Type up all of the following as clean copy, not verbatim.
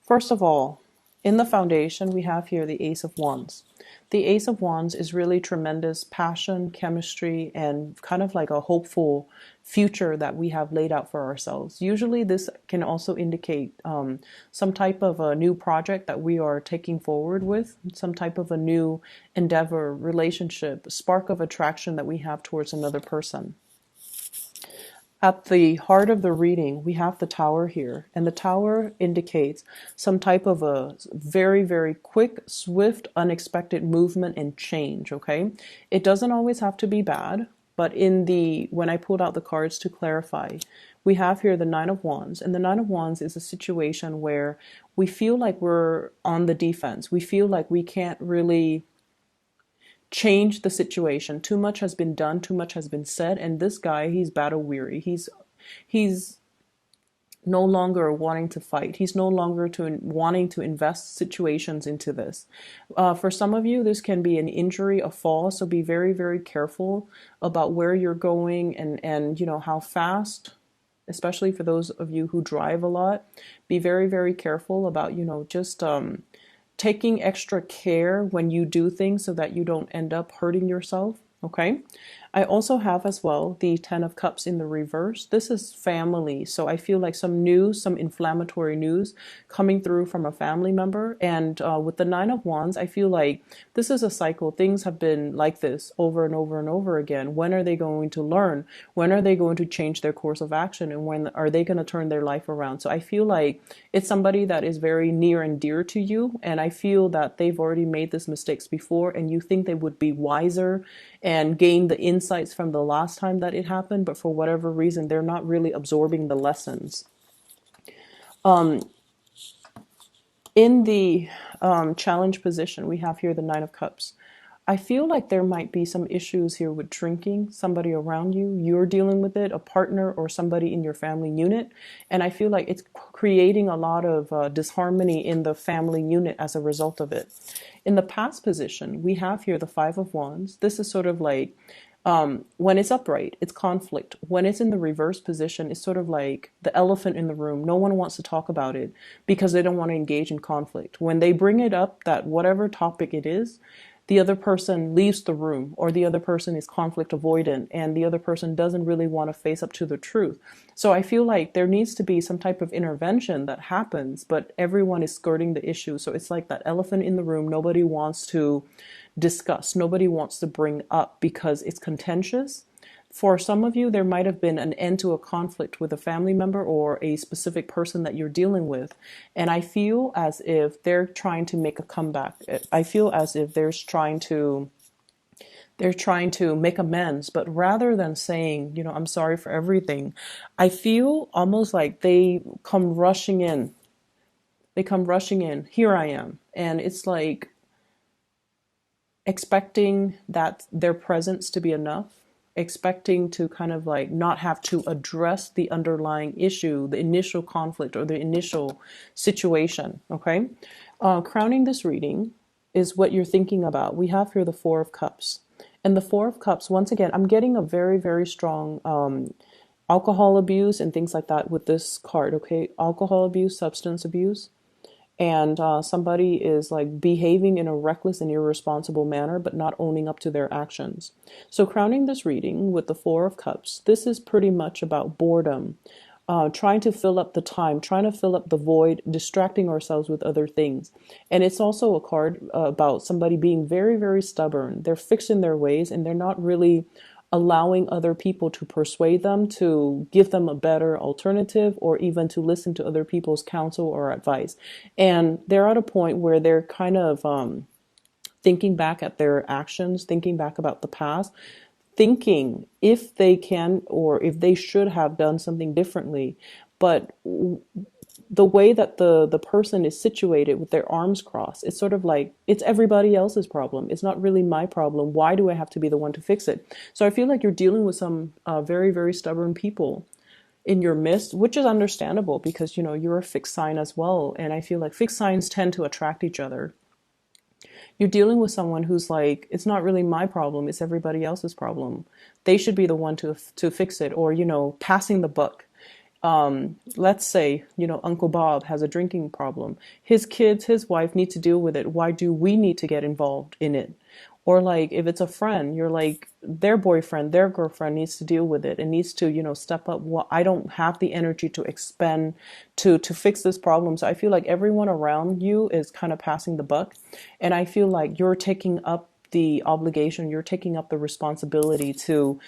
First of all, in the foundation, we have here the Ace of Wands. The Ace of Wands is really tremendous passion, chemistry, and kind of like a hopeful future that we have laid out for ourselves. Usually, this can also indicate some type of a new project that we are taking forward with, some type of a new endeavor, relationship, spark of attraction that we have towards another person. At the heart of the reading, we have the tower here, and the tower indicates some type of a very, very quick, swift, unexpected movement and change, okay? It doesn't always have to be bad, but when I pulled out the cards to clarify, we have here the Nine of Wands, and the Nine of Wands is a situation where we feel like we're on the defense. We feel like we can't really change the situation. Too much has been done, too much has been said, and this guy, he's battle weary. He's no longer wanting to fight. He's no longer wanting to invest situations into this. For some of you, this can be an injury, a fall, so be very, very careful about where you're going and how fast, especially for those of you who drive a lot. Be very, very careful about, just taking extra care when you do things so that you don't end up hurting yourself. Okay. I also have as well the Ten of Cups in the reverse. This is family. So I feel like some news, some inflammatory news coming through from a family member. And with the Nine of Wands, I feel like this is a cycle. Things have been like this over and over and over again. When are they going to learn? When are they going to change their course of action? And when are they going to turn their life around? So I feel like it's somebody that is very near and dear to you. And I feel that they've already made these mistakes before and you think they would be wiser and gain the insights from the last time that it happened, but for whatever reason, they're not really absorbing the lessons. In the challenge position, we have here the Nine of Cups. I feel like there might be some issues here with drinking, somebody around you, you're dealing with it, a partner or somebody in your family unit. And I feel like it's creating a lot of disharmony in the family unit as a result of it. In the past position, we have here the Five of Wands. This is sort of like when it's upright, it's conflict. When it's in the reverse position, it's sort of like the elephant in the room. No one wants to talk about it because they don't want to engage in conflict. When they bring it up, that whatever topic it is, the other person leaves the room or the other person is conflict avoidant and the other person doesn't really want to face up to the truth. So I feel like there needs to be some type of intervention that happens, but everyone is skirting the issue. So it's like that elephant in the room. Nobody wants to discuss. Nobody wants to bring up because it's contentious. For some of you, there might have been an end to a conflict with a family member or a specific person that you're dealing with. And I feel as if they're trying to make a comeback. I feel as if they're trying to make amends, but rather than saying, I'm sorry for everything, I feel almost like they come rushing in. They come rushing in. Here I am. And it's like expecting that their presence to be enough, expecting to kind of like not have to address the underlying issue, the initial conflict or the initial situation. Okay. Crowning this reading is what you're thinking about. We have here the Four of Cups. And the Four of Cups, once again, I'm getting a very, very strong alcohol abuse and things like that with this card. Okay. Alcohol abuse, substance abuse. And somebody is like behaving in a reckless and irresponsible manner, but not owning up to their actions. So crowning this reading with the Four of Cups, this is pretty much about boredom, trying to fill up the time, trying to fill up the void, distracting ourselves with other things. And it's also a card about somebody being very, very stubborn. They're fixed in their ways and they're not really allowing other people to persuade them to give them a better alternative or even to listen to other people's counsel or advice. And they're at a point where they're kind of thinking back at their actions, thinking back about the past, thinking if they can or if they should have done something differently. But the way that the person is situated with their arms crossed, it's sort of like it's everybody else's problem. It's not really my problem. Why do I have to be the one to fix it? So I feel like you're dealing with some very, very stubborn people in your midst, which is understandable because, you're a fixed sign as well. And I feel like fixed signs tend to attract each other. You're dealing with someone who's like, it's not really my problem. It's everybody else's problem. They should be the one to fix it or, passing the buck. Let's say, Uncle Bob has a drinking problem. His kids, his wife need to deal with it. Why do we need to get involved in it? Or like if it's a friend, you're like their boyfriend, their girlfriend needs to deal with it and needs to, step up. Well, I don't have the energy to expend to fix this problem. So I feel like everyone around you is kind of passing the buck. And I feel like you're taking up the obligation, you're taking up the responsibility to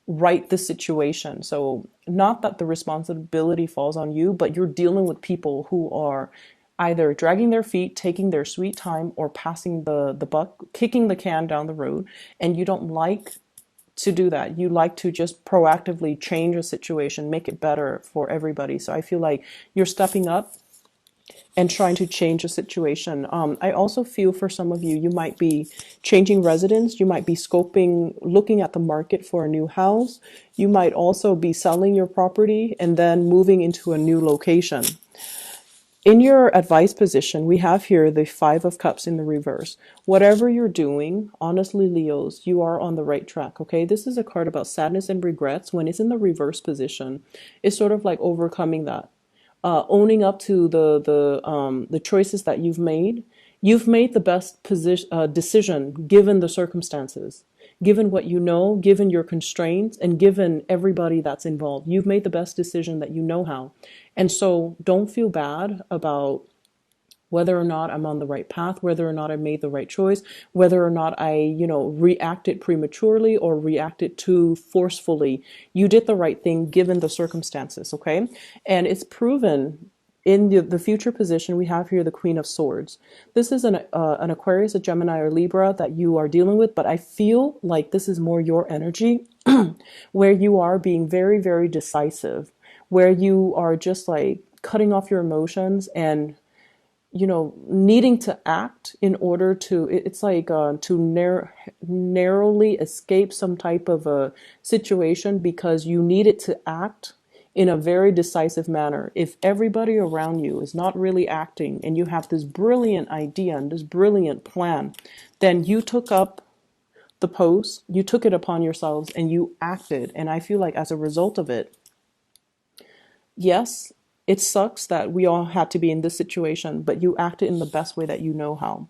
right the situation. So not that the responsibility falls on you, but you're dealing with people who are either dragging their feet, taking their sweet time, or passing the buck, kicking the can down the road. And you don't like to do that. You like to just proactively change a situation, make it better for everybody. So I feel like you're stepping up and trying to change a situation. I also feel for some of you, you might be changing residence. You might be scoping, looking at the market for a new house. You might also be selling your property and then moving into a new location. In your advice position, we have here the Five of Cups in the reverse. Whatever you're doing, honestly, Leos, you are on the right track, okay? This is a card about sadness and regrets. When it's in the reverse position, it's sort of like overcoming that. Owning up to the choices that you've made. You've made the best decision given the circumstances, given what you know, given your constraints, and given everybody that's involved. You've made the best decision that you know how. And so don't feel bad about whether or not I'm on the right path, whether or not I made the right choice, whether or not I, reacted prematurely or reacted too forcefully. You did the right thing given the circumstances, okay? And it's proven in the future position. We have here the Queen of Swords. This is an Aquarius, a Gemini, or Libra that you are dealing with, but I feel like this is more your energy where you are being very, very decisive, where you are just like cutting off your emotions and needing to act in order to, it's like to narrowly escape some type of a situation because you needed to act in a very decisive manner. If everybody around you is not really acting and you have this brilliant idea and this brilliant plan, then you took up the post, you took it upon yourselves and you acted. And I feel like as a result of it, yes, it sucks that we all had to be in this situation, but you acted in the best way that you know how.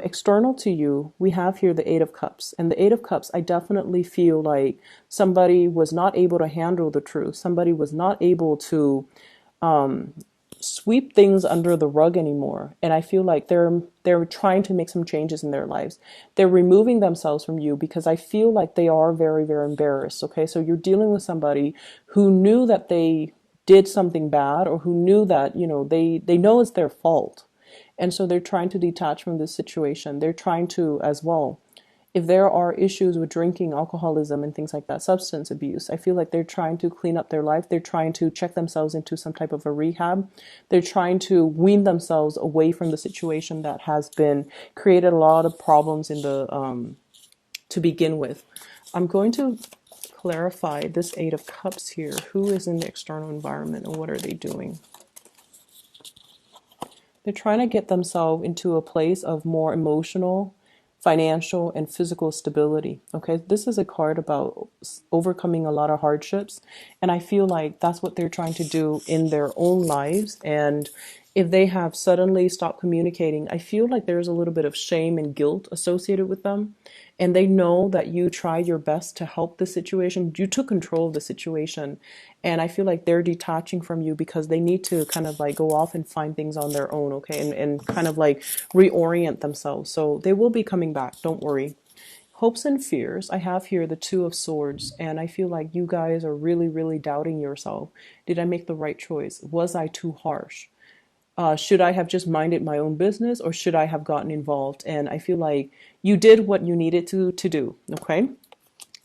External to you, we have here the Eight of Cups. And the Eight of Cups, I definitely feel like somebody was not able to handle the truth. Somebody was not able to sweep things under the rug anymore. And I feel like they're trying to make some changes in their lives. They're removing themselves from you because I feel like they are very, very embarrassed. Okay, so you're dealing with somebody who knew that they did something bad or who knew that, they know it's their fault. And so they're trying to detach from this situation. They're trying to as well. If there are issues with drinking, alcoholism, and things like that, substance abuse, I feel like they're trying to clean up their life. They're trying to check themselves into some type of a rehab. They're trying to wean themselves away from the situation that has been created a lot of problems in the to begin with. I'm going to clarify this Eight of Cups here. Who is in the external environment and what are they doing? They're trying to get themselves into a place of more emotional, financial, and physical stability. Okay, this is a card about overcoming a lot of hardships. And I feel like that's what they're trying to do in their own lives. And if they have suddenly stopped communicating, I feel like there's a little bit of shame and guilt associated with them. And they know that you tried your best to help the situation. You took control of the situation. And I feel like they're detaching from you because they need to kind of like go off and find things on their own, okay? And kind of like reorient themselves. So they will be coming back, don't worry. Hopes and fears, I have here the Two of Swords, and I feel like you guys are really, really doubting yourself. Did I make the right choice? Was I too harsh? Should I have just minded my own business or should I have gotten involved? And I feel like you did what you needed to do, okay?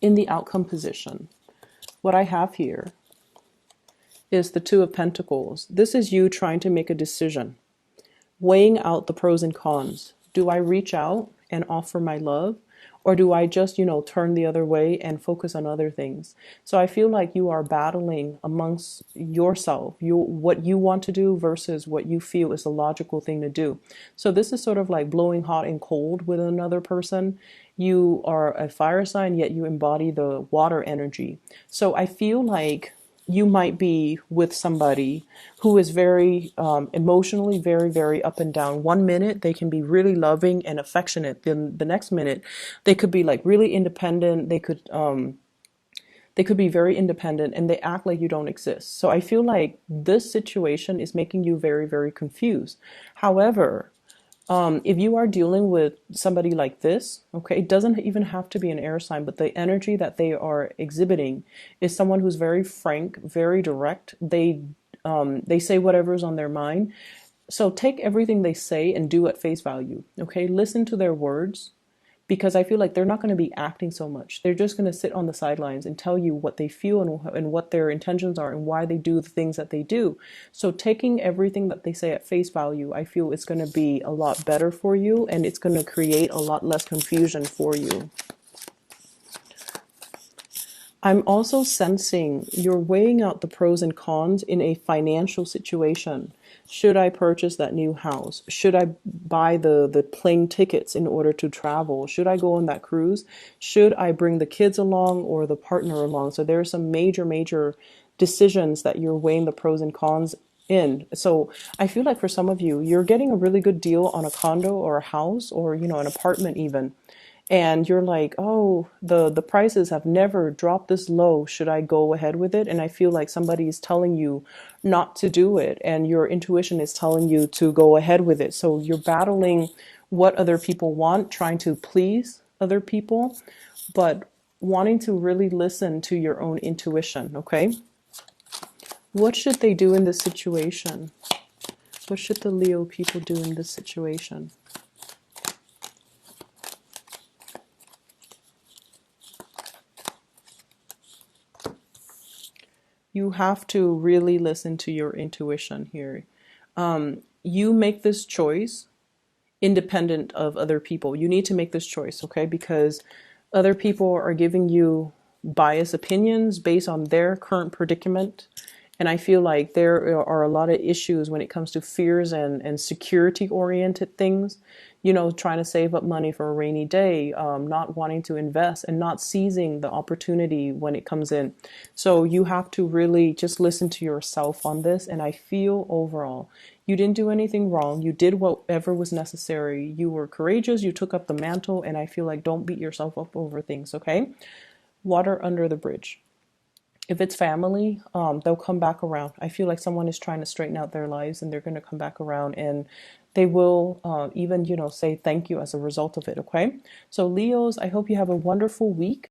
In the outcome position, what I have here is the Two of Pentacles. This is you trying to make a decision, weighing out the pros and cons. Do I reach out and offer my love? Or do I just, turn the other way and focus on other things? So I feel like you are battling amongst yourself, what you want to do versus what you feel is the logical thing to do. So this is sort of like blowing hot and cold with another person. You are a fire sign, yet you embody the water energy. So I feel like you might be with somebody who is very emotionally very, very up and down. One minute they can be really loving and affectionate. Then the next minute they could be like really independent. They could be very independent and they act like you don't exist. So I feel like this situation is making you very, very confused. However, if you are dealing with somebody like this, okay, it doesn't even have to be an air sign, but the energy that they are exhibiting is someone who's very frank, very direct. They say whatever's on their mind. So take everything they say and do at face value. Okay, listen to their words, because I feel like they're not going to be acting so much. They're just going to sit on the sidelines and tell you what they feel and what their intentions are and why they do the things that they do. So taking everything that they say at face value, I feel it's going to be a lot better for you, and it's going to create a lot less confusion for you. I'm also sensing you're weighing out the pros and cons in a financial situation. Should I purchase that new house? Should I buy the plane tickets in order to travel? Should I go on that cruise? Should I bring the kids along or the partner along? So there are some major, major decisions that you're weighing the pros and cons in. So I feel like for some of you, you're getting a really good deal on a condo or a house or, an apartment even. And you're like, oh, the prices have never dropped this low. Should I go ahead with it? And I feel like somebody is telling you not to do it, and your intuition is telling you to go ahead with it. So you're battling what other people want, trying to please other people, but wanting to really listen to your own intuition, okay? What should they do in this situation? What should the Leo people do in this situation? You have to really listen to your intuition here. You make this choice independent of other people. You need to make this choice, okay? Because other people are giving you biased opinions based on their current predicament. And I feel like there are a lot of issues when it comes to fears and security oriented things, trying to save up money for a rainy day, not wanting to invest and not seizing the opportunity when it comes in. So you have to really just listen to yourself on this. And I feel overall, you didn't do anything wrong. You did whatever was necessary. You were courageous. You took up the mantle. And I feel like don't beat yourself up over things, okay? Water under the bridge. If it's family, they'll come back around. I feel like someone is trying to straighten out their lives and they're going to come back around, and they will even, say thank you as a result of it, okay? So Leos, I hope you have a wonderful week.